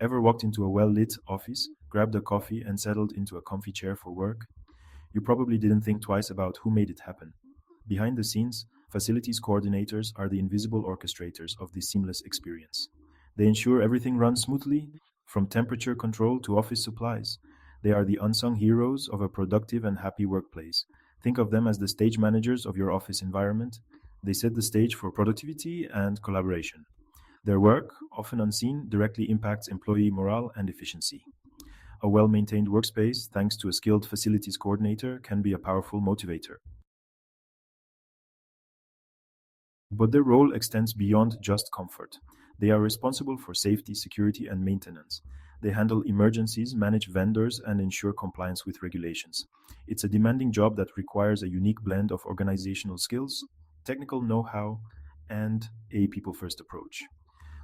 Ever walked into a well-lit office, grabbed a coffee, and settled into a comfy chair for work? You probably didn't think twice about who made it happen. Behind the scenes, facilities coordinators are the invisible orchestrators of this seamless experience. They ensure everything runs smoothly, from temperature control to office supplies. They are the unsung heroes of a productive and happy workplace. Think of them as the stage managers of your office environment. They set the stage for productivity and collaboration. Their work, often unseen, directly impacts employee morale and efficiency. A well maintained workspace, thanks to a skilled facilities coordinator, can be a powerful motivator. But their role extends beyond just comfort. They are responsible for safety, security, and maintenance. They handle emergencies, manage vendors, and ensure compliance with regulations. It's a demanding job that requires a unique blend of organizational skills, technical know how, and a people first approach.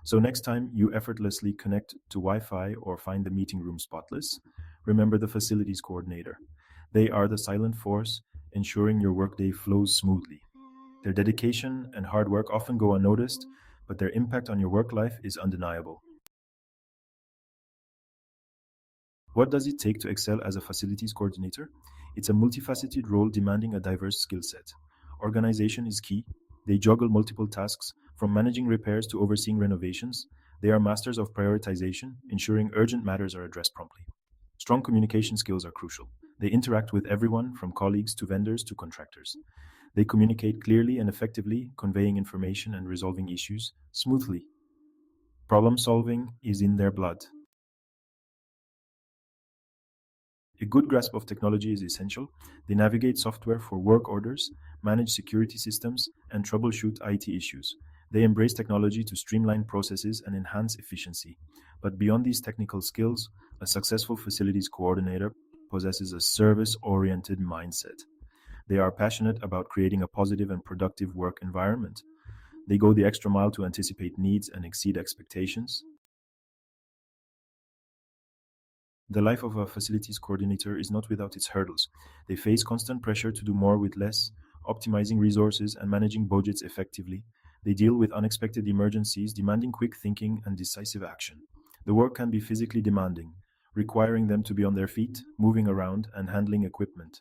So, next time you effortlessly connect to Wi Fi or find the meeting room spotless, remember the facilities coordinator. They are the silent force ensuring your workday flows smoothly. Their dedication and hard work often go unnoticed, but their impact on your work life is undeniable. What does it take to excel as a facilities coordinator? It's a multifaceted role demanding a diverse skill set. Organization is key. They juggle multiple tasks, from managing repairs to overseeing renovations. They are masters of prioritization, ensuring urgent matters are addressed promptly. Strong communication skills are crucial. They interact with everyone, from colleagues to vendors to contractors. They communicate clearly and effectively, conveying information and resolving issues smoothly. Problem solving is in their blood. A good grasp of technology is essential. They navigate software for work orders, manage security systems, and troubleshoot IT issues. They embrace technology to streamline processes and enhance efficiency. But beyond these technical skills, a successful facilities coordinator possesses a service oriented mindset. They are passionate about creating a positive and productive work environment. They go the extra mile to anticipate needs and exceed expectations. The life of a facilities coordinator is not without its hurdles. They face constant pressure to do more with less, optimizing resources and managing budgets effectively. They deal with unexpected emergencies, demanding quick thinking and decisive action. The work can be physically demanding, requiring them to be on their feet, moving around, and handling equipment.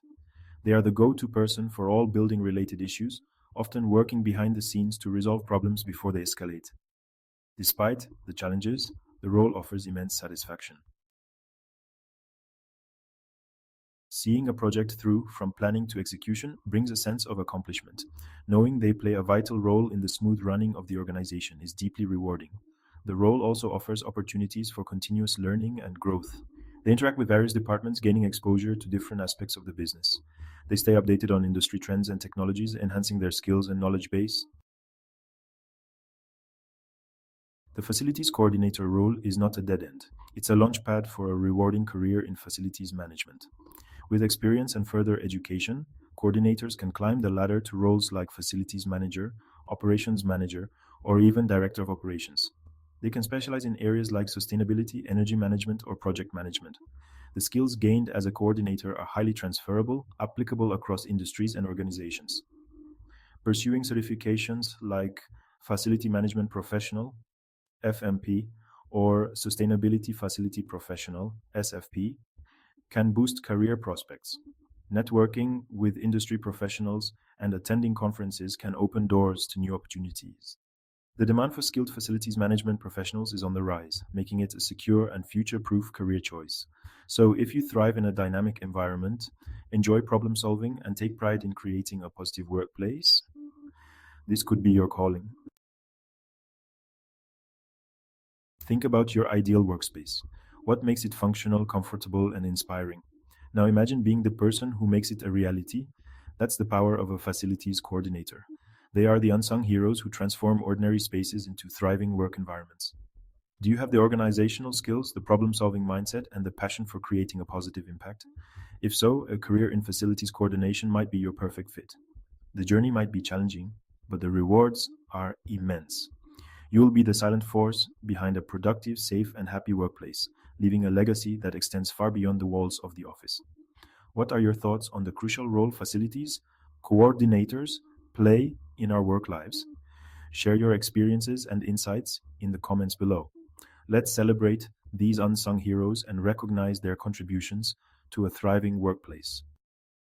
They are the go to person for all building related issues, often working behind the scenes to resolve problems before they escalate. Despite the challenges, the role offers immense satisfaction. Seeing a project through from planning to execution brings a sense of accomplishment. Knowing they play a vital role in the smooth running of the organization is deeply rewarding. The role also offers opportunities for continuous learning and growth. They interact with various departments, gaining exposure to different aspects of the business. They stay updated on industry trends and technologies, enhancing their skills and knowledge base. The facilities coordinator role is not a dead end. It's a launchpad for a rewarding career in facilities management. With experience and further education, coordinators can climb the ladder to roles like facilities manager, operations manager, or even director of operations. They can specialize in areas like sustainability, energy management, or project management. The skills gained as a coordinator are highly transferable, applicable across industries and organizations. Pursuing certifications like Facility Management Professional, FMP, or Sustainability Facility Professional, SFP, can boost career prospects. Networking with industry professionals and attending conferences can open doors to new opportunities. The demand for skilled facilities management professionals is on the rise, making it a secure and future proof career choice. So, if you thrive in a dynamic environment, enjoy problem solving, and take pride in creating a positive workplace, this could be your calling. Think about your ideal workspace. What makes it functional, comfortable, and inspiring? Now imagine being the person who makes it a reality. That's the power of a facilities coordinator. They are the unsung heroes who transform ordinary spaces into thriving work environments. Do you have the organizational skills, the problem solving mindset, and the passion for creating a positive impact? If so, a career in facilities coordination might be your perfect fit. The journey might be challenging, but the rewards are immense. You will be the silent force behind a productive, safe, and happy workplace, leaving a legacy that extends far beyond the walls of the office. What are your thoughts on the crucial role facilities coordinators play in our work lives? Share your experiences and insights in the comments below. Let's celebrate these unsung heroes and recognize their contributions to a thriving workplace.